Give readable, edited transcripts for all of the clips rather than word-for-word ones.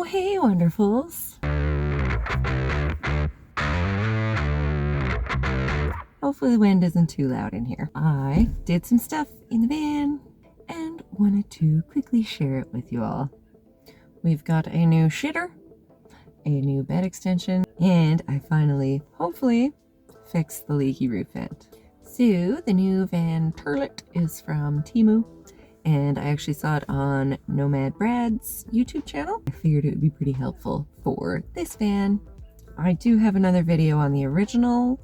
Hey, wonderfuls. Hopefully the wind isn't too loud in here. I did some stuff in the van and wanted to quickly share it with you all. We've got a new shitter, a new bed extension, and I finally, hopefully, fixed the leaky roof vent. So the new van turlet is from Temu, and I actually saw it on Nomad Brad's YouTube channel. I figured it would be pretty helpful for this van. I do have another video on the original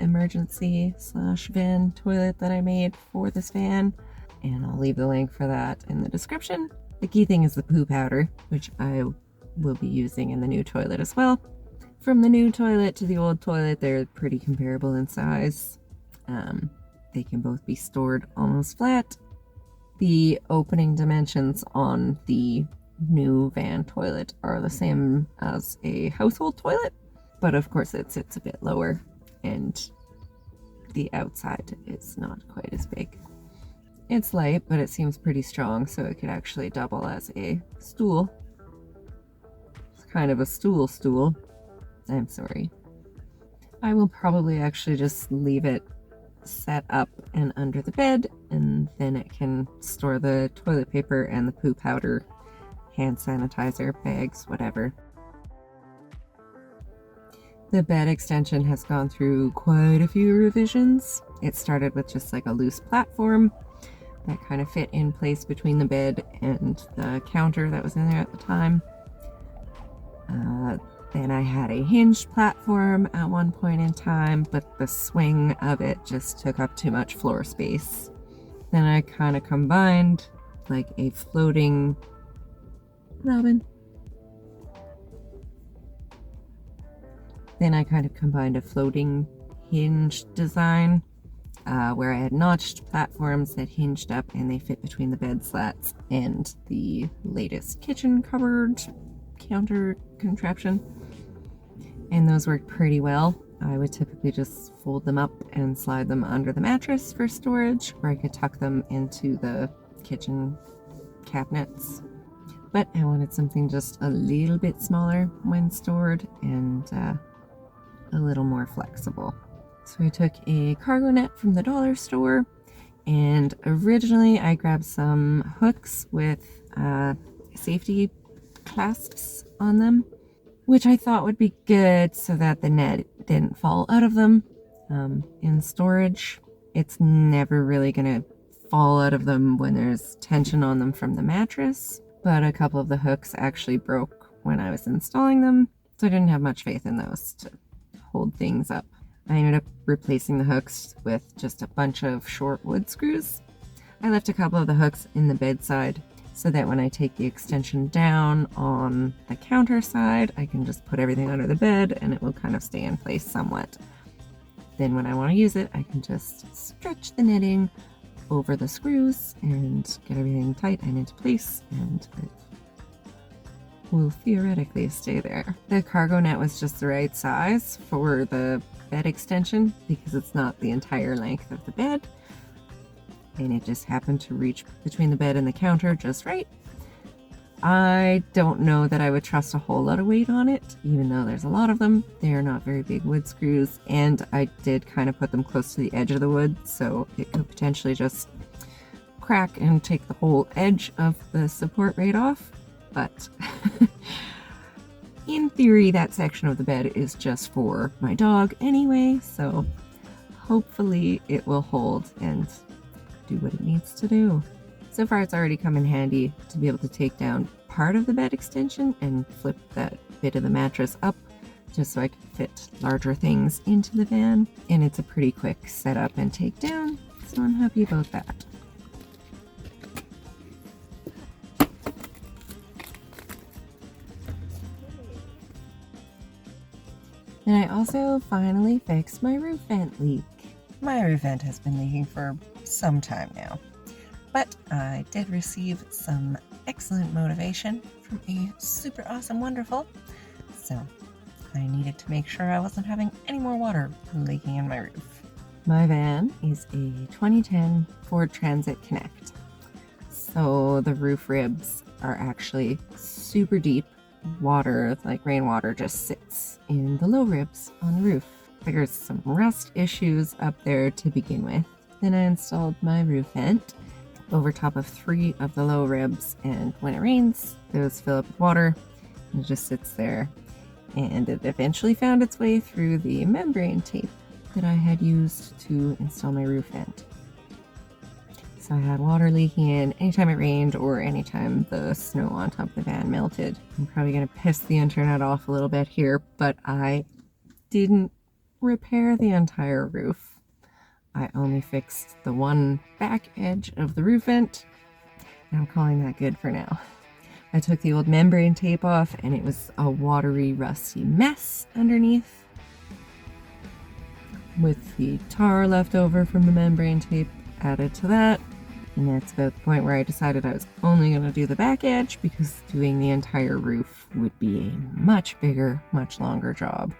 emergency / van toilet that I made for this van, and I'll leave the link for that in the description. The key thing is the poo powder, which I will be using in the new toilet as well. From the new toilet to the old toilet, they're pretty comparable in size. They can both be stored almost flat. The opening dimensions on the new van toilet are the same as a household toilet, but of course it sits a bit lower and the outside is not quite as big. It's light, but it seems pretty strong, so it could actually double as a stool. It's kind of a stool. I'm sorry. I will probably actually just leave it set up and under the bed, and then it can store the toilet paper and the poo powder, hand sanitizer, bags, whatever. The bed extension has gone through quite a few revisions. It started with just like a loose platform that kind of fit in place between the bed and the counter that was in there at the time. Then I had a hinged platform at one point in time, but the swing of it just took up too much floor space. Then I kind of combined like a floating Robin. Then I kind of combined a floating hinged design where I had notched platforms that hinged up and they fit between the bed slats and the latest kitchen cupboard counter contraption. And those worked pretty well. I would typically just fold them up and slide them under the mattress for storage, or I could tuck them into the kitchen cabinets. But I wanted something just a little bit smaller when stored and a little more flexible. So I took a cargo net from the dollar store, and originally I grabbed some hooks with safety clasps on them, which I thought would be good so that the net didn't fall out of them. In storage, it's never really gonna fall out of them when there's tension on them from the mattress, but a couple of the hooks actually broke when I was installing them, so I didn't have much faith in those to hold things up. I ended up replacing the hooks with just a bunch of short wood screws. I left a couple of the hooks in the bedside so that when I take the extension down on the counter side, I can just put everything under the bed and it will kind of stay in place somewhat. Then when I want to use it, I can just stretch the netting over the screws and get everything tight and into place, and it will theoretically stay there. The cargo net was just the right size for the bed extension because it's not the entire length of the bed, and it just happened to reach between the bed and the counter just right. I don't know that I would trust a whole lot of weight on it, even though there's a lot of them. They are not very big wood screws, and I did kind of put them close to the edge of the wood, so it could potentially just crack and take the whole edge of the support right off. But in theory, that section of the bed is just for my dog anyway, so hopefully it will hold and do what it needs to do. So far, it's already come in handy to be able to take down part of the bed extension and flip that bit of the mattress up just so I can fit larger things into the van. And it's a pretty quick setup and take down, so I'm happy about that. And I also finally fixed my roof vent leak. My roof vent has been leaking for some time now, but I did receive some excellent motivation from a super awesome wonderful, so I needed to make sure I wasn't having any more water leaking in my roof. My van is a 2010 Ford Transit Connect, so the roof ribs are actually super deep water, like rainwater, just sits in the low ribs on the roof. There's some rust issues up there to begin with. Then I installed my roof vent over top of 3 of the low ribs, and when it rains, those fill up with water and it just sits there. And it eventually found its way through the membrane tape that I had used to install my roof vent. So I had water leaking in anytime it rained or anytime the snow on top of the van melted. I'm probably going to piss the internet off a little bit here, but I didn't repair the entire roof. I only fixed the one back edge of the roof vent, and I'm calling that good for now. I took the old membrane tape off, and it was a watery, rusty mess underneath, with the tar left over from the membrane tape added to that. And that's about the point where I decided I was only going to do the back edge, because doing the entire roof would be a much bigger, much longer job.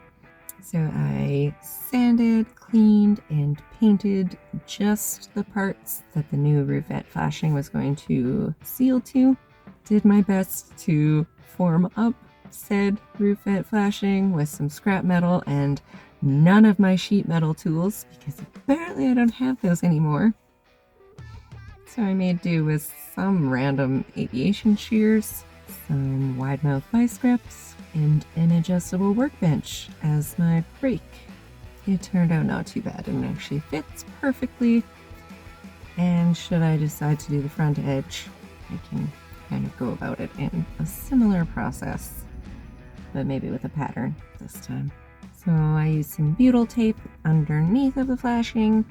So I sanded, cleaned, and painted just the parts that the new roof vent flashing was going to seal to. Did my best to form up said roof vent flashing with some scrap metal and none of my sheet metal tools, because apparently I don't have those anymore. So I made do with some random aviation shears, some wide mouth vice grips, and an adjustable workbench as my brake. It turned out not too bad and actually fits perfectly. And should I decide to do the front edge, I can kind of go about it in a similar process, but maybe with a pattern this time. So I used some butyl tape underneath of the flashing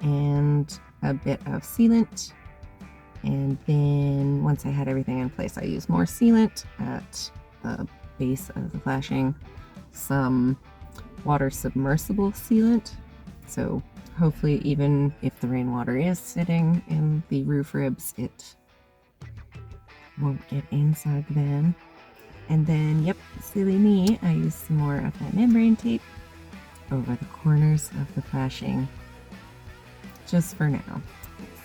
and a bit of sealant. And then once I had everything in place, I used more sealant at the base of the flashing, some water submersible sealant. So hopefully even if the rainwater is sitting in the roof ribs, it won't get inside the van. And then, yep, silly me, I used some more of that membrane tape over the corners of the flashing, just for now.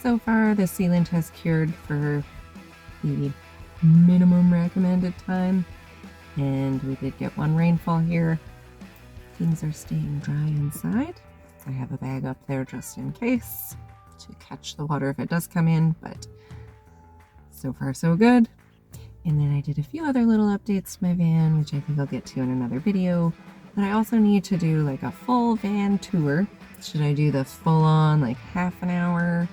So far, the sealant has cured for the minimum recommended time, and we did get one rainfall here. Things are staying dry inside. I have a bag up there just in case to catch the water if it does come in, but so far so good. And then I did a few other little updates to my van, which I think I'll get to in another video. But I also need to do like a full van tour. Should I do the full-on like half an hour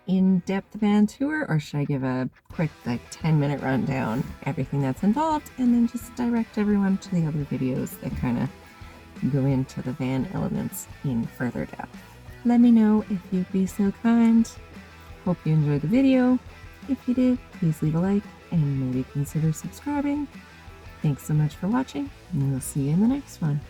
in-depth van tour, or should I give a quick like 10-minute rundown, everything that's involved, and then just direct everyone to the other videos that kind of go into the van elements in further depth? Let me know if you'd be so kind. Hope you enjoyed the video. If you did, please leave a like and maybe consider subscribing. Thanks so much for watching, and we'll see you in the next one.